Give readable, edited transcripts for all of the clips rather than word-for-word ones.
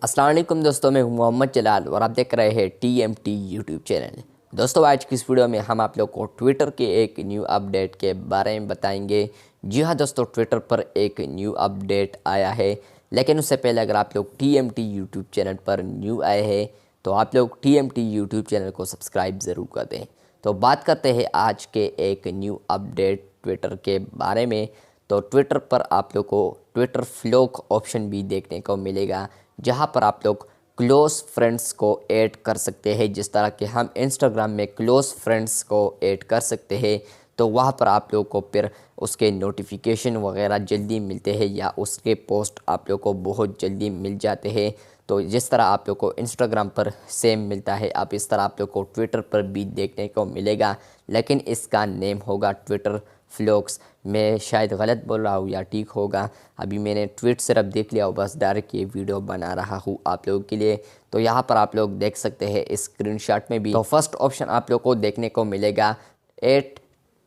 अस्सलाम वालेकुम दोस्तों, मैं हूं मोहम्मद जलाल और आप देख रहे हैं TMT यूट्यूब चैनल। दोस्तों, आज की इस वीडियो में हम आप लोग को ट्विटर के एक न्यू अपडेट के बारे में बताएंगे। जी हाँ दोस्तों, ट्विटर पर एक न्यू अपडेट आया है, लेकिन उससे पहले अगर आप लोग TMT यूट्यूब चैनल पर न्यू आए हैं तो आप लोग TMT यूट्यूब चैनल को सब्सक्राइब ज़रूर कर दें। तो बात करते हैं आज के एक न्यू अपडेट ट्विटर के बारे में। तो ट्विटर पर आप लोग को ट्विटर फ्लोक ऑप्शन भी देखने को मिलेगा, जहां पर आप लोग क्लोज़ फ्रेंड्स को ऐड कर सकते हैं। जिस तरह के हम इंस्टाग्राम में क्लोज़ फ्रेंड्स को ऐड कर सकते हैं, तो वहां पर आप लोग को फिर उसके नोटिफिकेशन वगैरह जल्दी मिलते हैं या उसके पोस्ट आप लोग को बहुत जल्दी मिल जाते हैं। तो जिस तरह आप लोग को इंस्टाग्राम पर सेम मिलता है, आप इस तरह आप लोग को ट्विटर पर भी देखने को मिलेगा, लेकिन इसका नेम होगा ट्विटर फ्लोक्स। मैं शायद गलत बोल रहा हूँ या ठीक होगा, अभी मैंने ट्वीट सिर्फ देख लिया और बस डायरेक्ट ये वीडियो बना रहा हूँ आप लोगों के लिए। तो यहाँ पर आप लोग देख सकते हैं इस स्क्रीनशॉट में भी। तो फर्स्ट ऑप्शन आप लोग को देखने को मिलेगा, add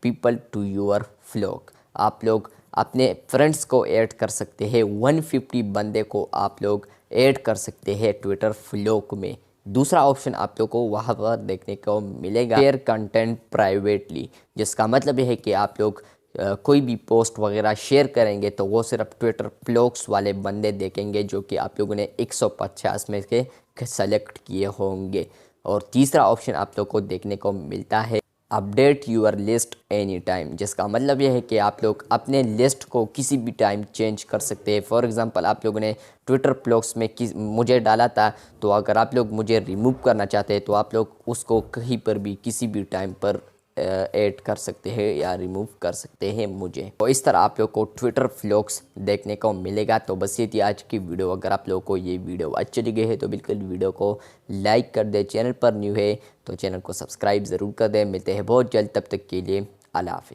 people to your flock. आप लोग अपने फ्रेंड्स को ऐड कर सकते हैं, 150 बंदे को आप लोग ऐड कर सकते हैं ट्विटर फ्लोक में। दूसरा ऑप्शन आप लोग को वहाँ पर देखने को मिलेगा, शेयर कंटेंट प्राइवेटली, जिसका मतलब यह है कि आप लोग कोई भी पोस्ट वगैरह शेयर करेंगे तो वो सिर्फ ट्विटर फ्लोक्स वाले बंदे देखेंगे, जो कि आप लोगों ने 150 में के सेलेक्ट किए होंगे। और तीसरा ऑप्शन आप लोग को देखने को मिलता है, update your list any time, जिसका मतलब यह है कि आप लोग अपने लिस्ट को किसी भी टाइम चेंज कर सकते हैं। फॉर एग्जांपल, आप लोगों ने ट्विटर फ्लोक्स में मुझे डाला था, तो अगर आप लोग मुझे रिमूव करना चाहते हैं तो आप लोग उसको कहीं पर भी किसी भी टाइम पर ऐड कर सकते हैं या रिमूव कर सकते हैं मुझे। तो इस तरह आप लोग को ट्विटर फ्लोक्स देखने को मिलेगा। तो बस ये थी आज की वीडियो। अगर आप लोगों को ये वीडियो अच्छी लगी है तो बिल्कुल वीडियो को लाइक कर दे। चैनल पर न्यू है तो चैनल को सब्सक्राइब ज़रूर कर दें। मिलते हैं बहुत जल्द, तब तक के लिए अल्लाह हाफिज़।